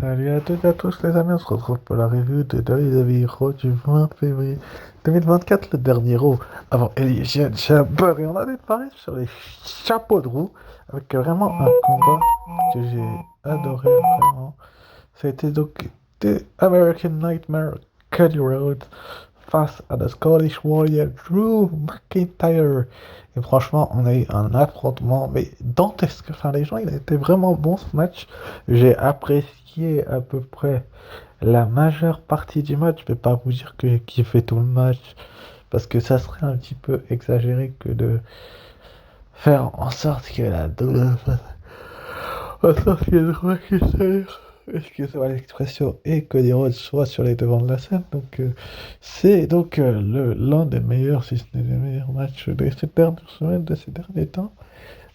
Salut à toutes et à tous les amis, on se retrouve pour la review de WWE Raw du 20 février 2024, le dernier Raw avant Elias Jabber, et on avait parlé sur les chapeaux de roue avec vraiment un combat que j'ai adoré vraiment. Ça a été donc The American Nightmare Cody Rhodes face à The Scottish Warrior Drew McIntyre. Et franchement, on a eu un affrontement, mais dantesque. Enfin, les gens, il a été vraiment bon ce match. J'ai apprécié à peu près la majeure partie du match. Je vais pas vous dire que j'ai kiffé tout le match, parce que ça serait un petit peu exagéré que de faire en sorte que la double en sorte que Drew McIntyre, excusez-moi l'expression, et Cody Rhodes soient sur les devants de la scène. Donc, c'est donc l'un des meilleurs, si ce n'est le meilleur match de cette dernière semaine, de ces derniers temps.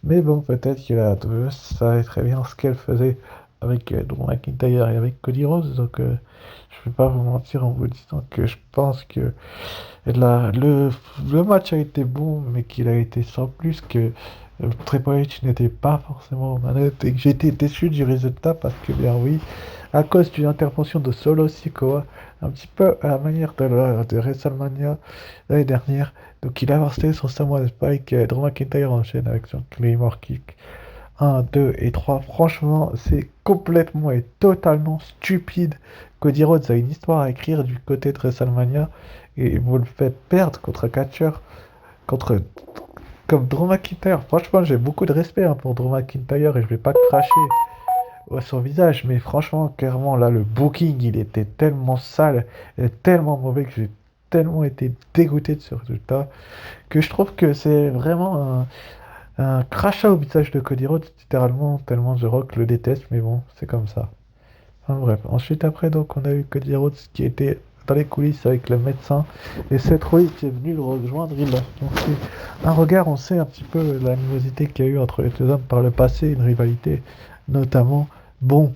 Mais bon, peut-être que la WWE savait très bien ce qu'elle faisait avec Drew McIntyre et avec Cody Rhodes. Donc, je ne vais pas vous mentir en vous disant que je pense que le match a été bon, mais qu'il a été sans plus, que Triple H n'était pas forcément aux manettes et que j'ai été déçu du résultat parce que, bien oui, à cause d'une intervention de Solo Sikoa, un petit peu à la manière de WrestleMania l'année dernière. Donc, il a lancé son Samoan Spike, Drew McIntyre enchaîne avec son Claymore Kick. Un, 2 et 3. Franchement, c'est complètement et totalement stupide. Cody Rhodes a une histoire à écrire du côté de WrestleMania et vous le faites perdre contre un catcheur, contre comme Drew McIntyre. Franchement, j'ai beaucoup de respect pour Drew McIntyre et je vais pas cracher à son visage, mais franchement, clairement, là, le booking, il était tellement sale et tellement mauvais que j'ai tellement été dégoûté de ce résultat que je trouve que c'est vraiment un crachat au visage de Cody Rhodes, littéralement, tellement The Rock le déteste, mais bon, c'est comme ça. Enfin, bref, ensuite après, donc, on a eu Cody Rhodes qui était dans les coulisses avec le médecin, et Seth Rollins qui est venu le rejoindre. Il a donc un regard, on sait un petit peu l'animosité qu'il y a eu entre les deux hommes par le passé, une rivalité notamment. Bon,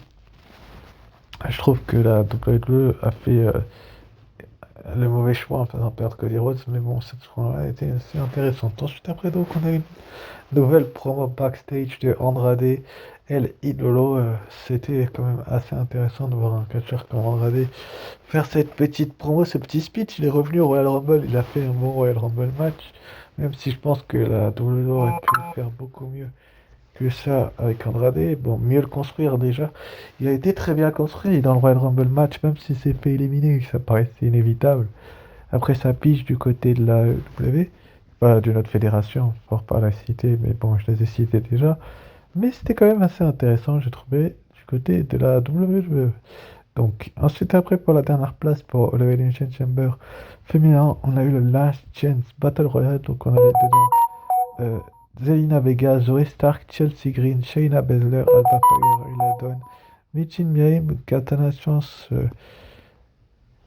je trouve que la WWE a fait le mauvais choix en faisant perdre Cody Rhodes, mais bon, cette fois-là a été assez intéressante. Ensuite après, donc, on a eu nouvelle promo backstage de Andrade El Idolo. C'était quand même assez intéressant de voir un catcheur comme Andrade faire cette petite promo, ce petit speech. Il est revenu au Royal Rumble, il a fait un bon Royal Rumble match, même si je pense que la WWE aurait pu faire beaucoup mieux que ça avec Andrade. Bon, mieux le construire déjà. Il a été très bien construit dans le Royal Rumble match, même si c'est fait éliminer, ça paraissait inévitable. Après sa pige du côté de la W, pas d'une autre fédération, pour pas la citer, mais bon, je les ai cités déjà. Mais c'était quand même assez intéressant, j'ai trouvé, du côté de la WWE. Donc, ensuite, après, pour la dernière place, pour le Elimination Chamber féminin, on a eu le Last Chance Battle Royale. Donc, on avait dedans Zelina Vega, Zoe Stark, Chelsea Green, Shayna Baszler, Alba Fire, Ila Dawn, Michin Miaim, Katana Chance,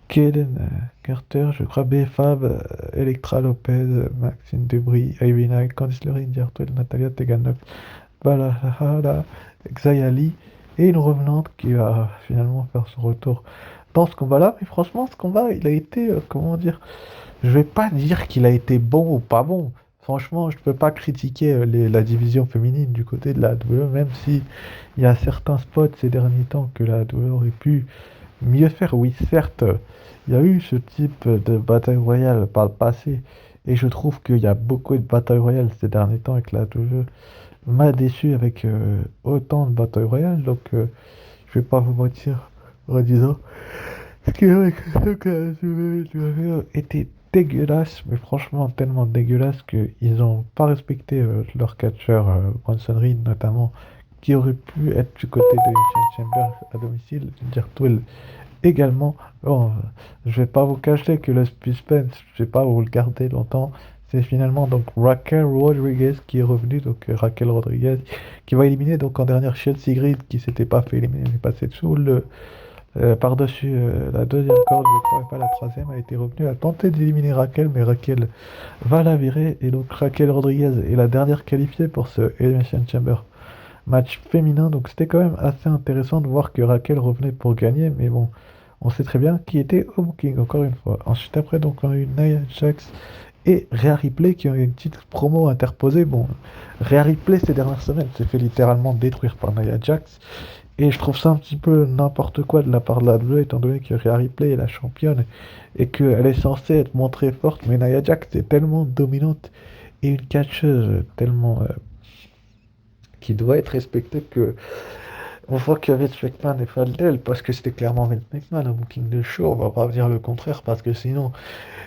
Kaden Carter, je crois, B-Fab, Electra Lopez, Maxine Debris, Ivy Knight, Candice LeRae, Indy Hartwell, Natalia Teganov, Valhalla, Xayali, et une revenante qui va finalement faire son retour dans ce combat-là. Mais franchement, ce combat, il a été, comment dire, je vais pas dire qu'il a été bon ou pas bon. Franchement, je ne peux pas critiquer la division féminine du côté de la WWE, même si il y a certains spots ces derniers temps que la WWE aurait pu mieux faire. Oui, certes, il y a eu ce type de bataille royale par le passé, et je trouve qu'il y a beaucoup de batailles royales ces derniers temps, et que la WWE m'a déçu avec autant de batailles royales. Donc, je vais pas vous mentir en disant ce qui est vrai que la WWE était dégueulasse, mais franchement tellement dégueulasse qu'ils n'ont pas respecté leur catcheur Bronson Reed notamment, qui aurait pu être du côté de Elimination Chamber à domicile, dire Twill également. Bon, je vais pas vous cacher que le suspense, je vais pas vous le garder longtemps. C'est finalement donc Raquel Rodriguez qui est revenue, donc Raquel Rodriguez qui va éliminer donc en dernière Chelsea Green qui s'était pas fait éliminer, mais passé dessous le par-dessus la deuxième corde, je crois, et pas la troisième, a été revenue à tenter d'éliminer Raquel, mais Raquel va la virer, et donc Raquel Rodriguez est la dernière qualifiée pour ce Elimination Chamber match féminin. Donc c'était quand même assez intéressant de voir que Raquel revenait pour gagner, mais bon, on sait très bien qui était au booking, encore une fois. Ensuite, après, donc, on a eu Nia Jax et Rhea Ripley qui ont eu une petite promo interposée. Bon, Rhea Ripley ces dernières semaines s'est fait littéralement détruire par Nia Jax. Et je trouve ça un petit peu n'importe quoi de la part de la WWE, étant donné que Rhea Ripley est la championne et qu'elle est censée être montrée forte, mais Nia Jax est tellement dominante et une catcheuse tellement qui doit être respectée que on voit que Vince McMahon est fan d'elle parce que c'était clairement Vince McMahon au booking de show. On va pas dire le contraire parce que sinon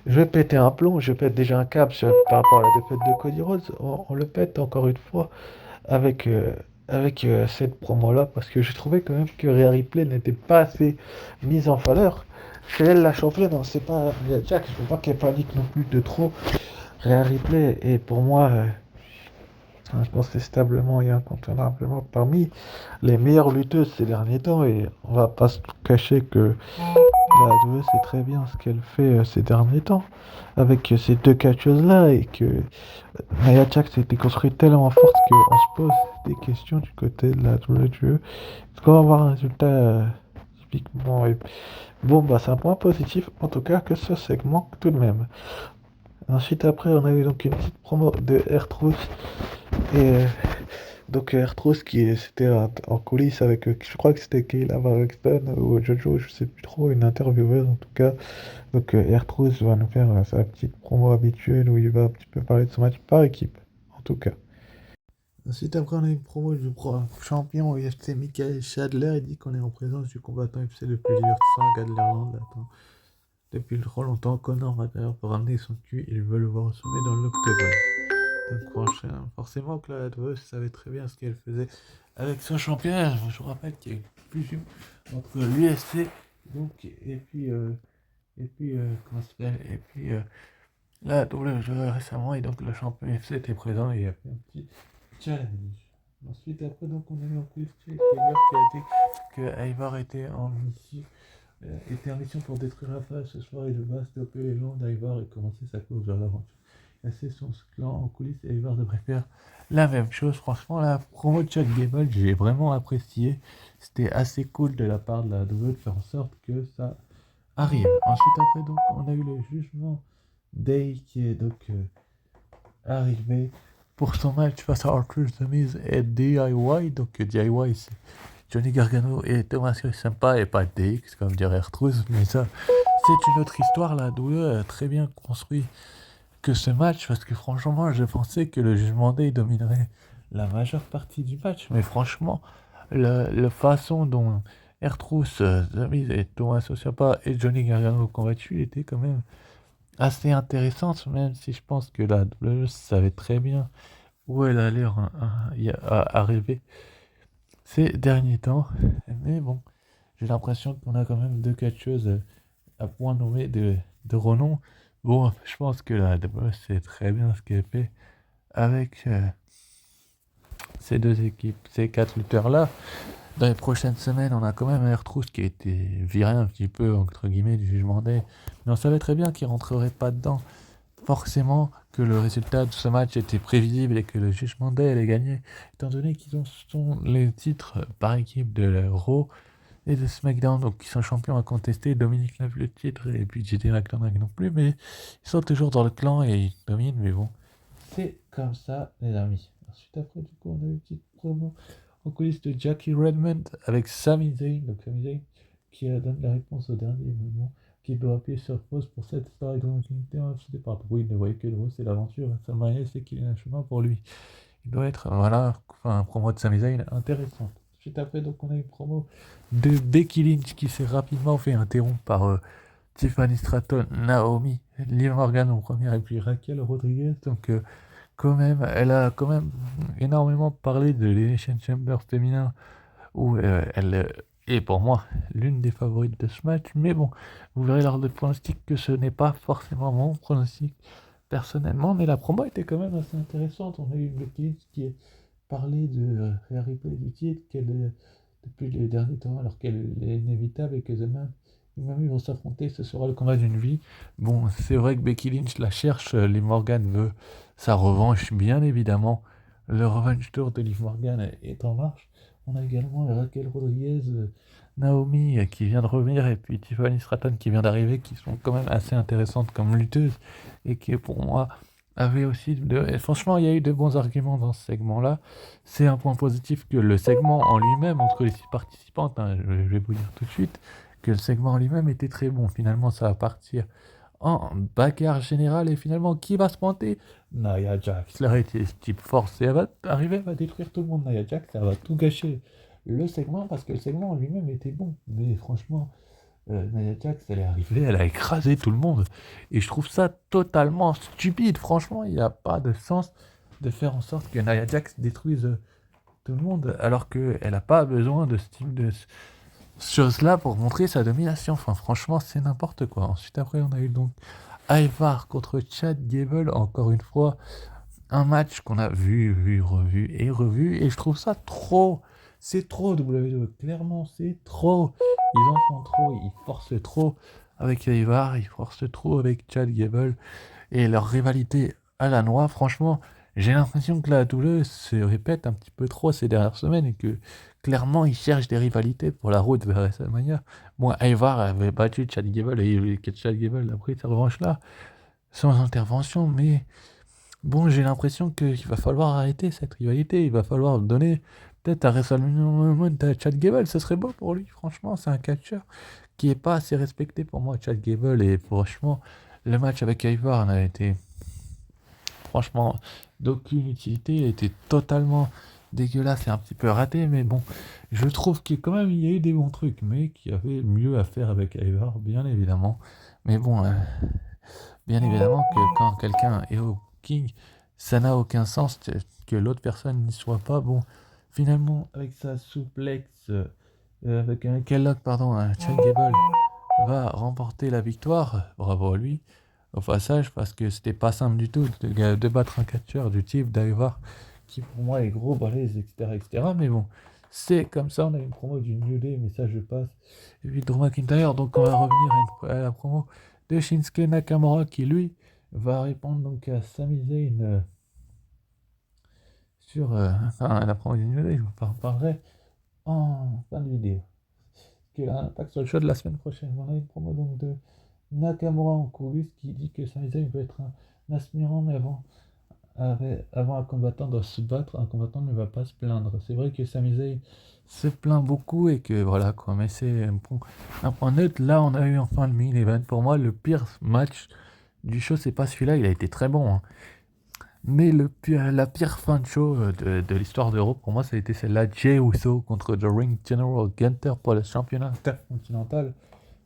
je vais péter un plomb, je pète déjà un câble par rapport à la défaite de Cody Rhodes. On le pète encore une fois avec, cette promo-là parce que j'ai trouvé quand même que Rhea Ripley n'était pas assez mise en valeur. C'est elle la championne, non, c'est pas Nia Jax. Je veux pas qu'elle panique non plus de trop. Rhea Ripley est pour moi, je pense que c'est stablement et incontournablement parmi les meilleures lutteuses ces derniers temps et on va pas se cacher que la WWE sait très bien ce qu'elle fait ces derniers temps avec ces deux catcheuses-là et que Nia Jax a été construite tellement forte qu'on se pose des questions du côté de la WWE. Est-ce qu'on va avoir un résultat typiquement bon, bah c'est un point positif en tout cas que ce segment tout de même. Ensuite après on a eu donc une petite promo de R-Truth et donc R-Truth c'était en coulisses avec je crois que c'était Kayla Braxton ou Jojo, je sais plus trop, une intervieweuse en tout cas. Donc R-Truth va nous faire sa petite promo habituelle où il va un petit peu parler de son match par équipe en tout cas. Ensuite, après, on a une promo du champion UFC Michael Chandler. Il dit qu'on est en présence du combattant UFC le plus divertissant, gars de l'Irlande. Attends. Depuis trop longtemps, Conor McGregor peut ramener son cul. Il veut le voir au sommet dans l'octogone. Donc, forcément que la WWE savait très bien ce qu'elle faisait avec son champion. Je vous rappelle qu'il y a une fusion entre l'UFC donc, comment ça s'appelle et puis la WWE récemment. Et donc, le champion UFC était présent et il y a fait un petit challenge. Ensuite, après, donc, on a eu en plus Jake Hager qui a dit que Ivar était en mission pour détruire la face ce soir et devra stopper les gens d'Ivar et commencer sa course vers l'aventure. C'est son clan en coulisses et Ivar devrait faire la même chose. Franchement, la promo de Chad Gable, j'ai vraiment apprécié. C'était assez cool de la part de la WWE de faire en sorte que ça arrive. Ensuite, après, donc, on a eu le jugement Day qui est donc arrivé pour son match face à Arthur The Miz et DIY. Donc DIY, c'est Johnny Gargano et Thomas Sympa et pas DX, comme dirait Arthur. Mais ça, c'est une autre histoire. La WWE a très bien construit que ce match parce que franchement, je pensais que le Jugement Day dominerait la majeure partie du match. Mais franchement, la façon dont R-Truth, The Miz et Thomas Ciampa et Johnny Gargano ont combattu était quand même assez intéressante, même si je pense que la WWE savait très bien où elle allait arriver ces derniers temps. Mais bon, j'ai l'impression qu'on a quand même deux catcheuses à point nommé de renom. Bon, je pense que la WWE sait très bien ce qu'elle fait avec ces deux équipes, ces quatre lutteurs-là. Dans les prochaines semaines, on a quand même un R-Truth qui a été viré un petit peu, entre guillemets, du Jugement Day. Mais on savait très bien qu'il ne rentrerait pas dedans. Forcément que le résultat de ce match était prévisible et que le Jugement Day allait gagner, étant donné qu'ils sont les titres par équipe de Raw et de SmackDown, donc ils sont champions à contester. Dominique n'a plus le titre et puis JD McDonagh non plus, mais ils sont toujours dans le clan et ils dominent, mais bon, c'est comme ça, les amis. Ensuite, après, du coup, on a une petite promo en coulisses de Jackie Redmond avec Sami Zayn, donc Sami Zayn qui donne la réponse au dernier moment, qui doit appuyer sur pause pour cette histoire de continuité infinie par oui, il ne voyait que le haut, c'est l'aventure, Sami sait qu'il y a un chemin pour lui. Il doit être, voilà, enfin, un promo de Sami Zayn intéressant. Ensuite, après, donc, on a une promo de Becky Lynch qui s'est rapidement fait interrompre par Tiffany Stratton, Naomi, Liv Morgan en première et puis Raquel Rodriguez. Donc, quand même, elle a quand même énormément parlé de l'Elimination Chamber féminin où elle est pour moi l'une des favorites de ce match. Mais bon, vous verrez lors de pronostic que ce n'est pas forcément mon pronostic personnellement. Mais la promo était quand même assez intéressante. On a eu une Becky Lynch qui a parlé de Rhea Ripley du titre qu'elle depuis les derniers temps alors qu'elle est inévitable et que demain ils vont s'affronter, ce sera le combat d'une vie. Bon, c'est vrai que Becky Lynch la cherche, Liv Morgan veut sa revanche, bien évidemment. Le Revenge Tour de Liv Morgan est en marche. On a également Raquel Rodriguez, Naomi qui vient de revenir, et puis Tiffany Stratton qui vient d'arriver, qui sont quand même assez intéressantes comme lutteuses, et qui pour moi avait aussi et franchement, il y a eu de bons arguments dans ce segment-là. C'est un point positif que le segment en lui-même, entre les 6 participantes, hein, je vais vous dire tout de suite, que le segment en lui-même était très bon. Finalement, ça va partir en bagarre générale et finalement, qui va se pointer? Nia Jax. Elle été type force et elle va arriver, elle va détruire tout le monde. Nia Jax, elle va tout gâcher le segment parce que le segment en lui-même était bon. Mais franchement, Nia Jax, elle est arrivée, elle a écrasé tout le monde. Et je trouve ça totalement stupide. Franchement, il n'y a pas de sens de faire en sorte que Nia Jax détruise tout le monde alors qu'elle n'a pas besoin de ce type de choses-là pour montrer sa domination. Enfin, franchement, c'est n'importe quoi. Ensuite, après, on a eu donc Ivar contre Chad Gable. Encore une fois, un match qu'on a revu et revu. Et je trouve ça trop. C'est trop WWE. Clairement, c'est trop. Ils en font trop. Ils forcent trop avec Ivar. Ils forcent trop avec Chad Gable. Et leur rivalité à la noix, franchement, j'ai l'impression que la WWE se répète un petit peu trop ces dernières semaines et que clairement ils cherchent des rivalités pour la route vers WrestleMania. Bon, Ivar avait battu Chad Gable et Chad Gable a pris sa revanche là, sans intervention, mais bon, j'ai l'impression qu'il va falloir arrêter cette rivalité. Il va falloir donner peut-être à WrestleMania à Chad Gable. Ce serait beau pour lui, franchement. C'est un catcheur qui est pas assez respecté pour moi, Chad Gable. Et franchement, le match avec Ivar n'a été franchement d'aucune utilité. Il était totalement dégueulasse et un petit peu raté. Mais bon, je trouve qu'il quand même il y a eu des bons trucs, mais qu'il y avait mieux à faire avec Ivar, bien évidemment. Mais bon, bien évidemment que quand quelqu'un est au King, ça n'a aucun sens que l'autre personne n'y soit pas. Bon, finalement, avec sa souplex, avec un Kellogg, pardon, un Chad Gable va remporter la victoire. Bravo à lui, au passage, parce que c'était pas simple du tout de battre un catcheur du type d'Ivar, qui pour moi est gros, balèze, etc., etc. Mais bon, c'est comme ça, on a une promo du New Day, mais ça je passe. Et puis Drew McIntyre, donc on va revenir à la promo de Shinsuke Nakamura qui lui va répondre donc à Sami Zayn sur enfin, la promo du New Day, je vous en parlerai en fin de vidéo. Qui a un impact sur le show de la semaine prochaine. On a une promo donc de Nakamura en coulisses qui dit que Sami Zayn peut être un aspirant, mais avant un combattant doit se battre, un combattant ne va pas se plaindre. C'est vrai que Sami Zayn se plaint beaucoup et que voilà quoi, mais c'est un point neutre. Là, on a eu enfin le main event. Pour moi, le pire match du show, c'est pas celui-là, il a été très bon, hein. Mais la pire fin de show de l'histoire d'Euro, pour moi, ça a été celle-là, Jey Uso contre The Ring General Gunter pour le championnat intercontinental.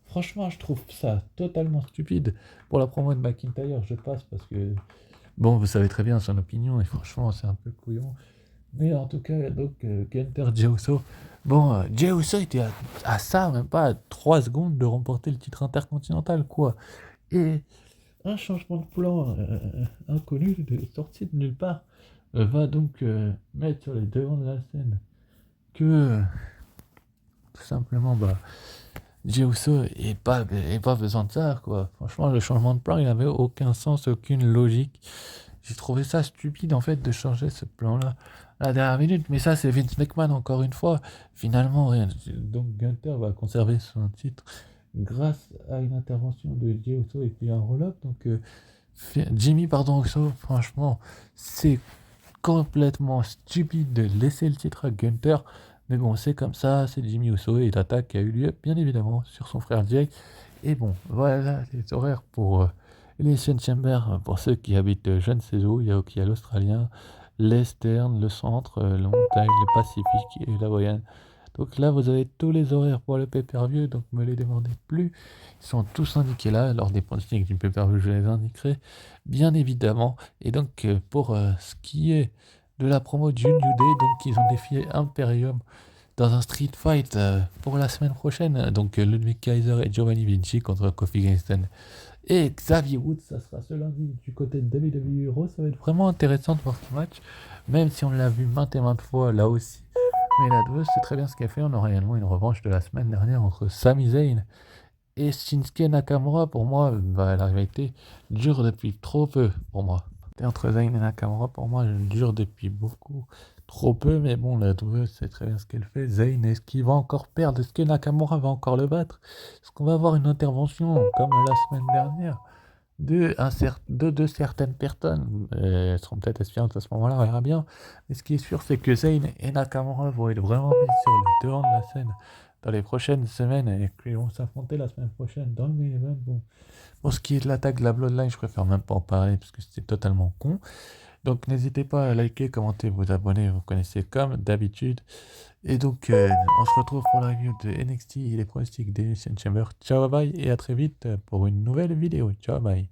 Franchement, je trouve ça totalement stupide. Pour la promo de McIntyre, je passe parce que, bon, vous savez très bien son opinion et franchement, c'est un peu couillon. Mais en tout cas, donc, Gunter, Jey Uso. Bon, Jey Uso était à ça, même pas à 3 secondes de remporter le titre intercontinental, quoi. Et un changement de plan inconnu, sorti de nulle part, va donc mettre sur les devants de la scène que tout simplement bah, Jey Uso ait pas besoin de ça, quoi. Franchement, le changement de plan, il n'avait aucun sens, aucune logique. J'ai trouvé ça stupide en fait de changer ce plan-là à la dernière minute, mais ça c'est Vince McMahon encore une fois. Finalement, rien. Donc Gunther va conserver son titre grâce à une intervention de Jey Uso et puis un roll-up. Donc Jimmy pardon Uso, franchement, c'est complètement stupide de laisser le titre à Gunther. Mais bon, c'est comme ça, c'est Jimmy Uso et l'attaque qui a eu lieu, bien évidemment, sur son frère Jake. Et bon, voilà les horaires pour Elimination Chamber, pour ceux qui habitent je ne sais où, il y a l'Australien, l'Eastern, le Centre, le Montagne, le Pacifique et la Voyane. Donc là, vous avez tous les horaires pour le pay-per-view, donc ne me les demandez plus. Ils sont tous indiqués là, lors des pronostics du pay-per-view, je les indiquerai, bien évidemment. Et donc, pour ce qui est de la promo du New Day, donc ils ont défié Imperium dans un street fight pour la semaine prochaine. Donc, Ludwig Kaiser et Giovanni Vinci contre Kofi Kingston et Xavier Woods, ça sera ce lundi du côté de WWE Raw. Ça va être vraiment intéressant de voir ce match, même si on l'a vu maintes et maintes fois là aussi. Mais la WWE c'est très bien ce qu'elle fait. On aura également une revanche de la semaine dernière entre Sami Zayn et Shinsuke Nakamura. Pour moi, bah, la rivalité dure depuis trop peu pour moi. Et entre Zayn et Nakamura, pour moi, elle dure depuis beaucoup trop peu. Mais bon, la WWE c'est très bien ce qu'elle fait. Zayn, est-ce qu'il va encore perdre? Est-ce que Nakamura va encore le battre? Est-ce qu'on va avoir une intervention comme la semaine dernière de certaines personnes. Elles seront peut-être espionnantes à ce moment-là, on verra bien. Mais ce qui est sûr, c'est que Zayn et Nakamura vont être vraiment mis sur le devant de la scène dans les prochaines semaines et qu'ils vont s'affronter la semaine prochaine dans le main event. Bon, pour ce qui est de l'attaque de la Bloodline, je préfère même pas en parler parce que c'est totalement con. Donc n'hésitez pas à liker, commenter, vous abonner, vous connaissez comme d'habitude. Et donc on se retrouve pour la review de NXT et les pronostics d'Elimination Chamber. Ciao bye et à très vite pour une nouvelle vidéo. Ciao bye.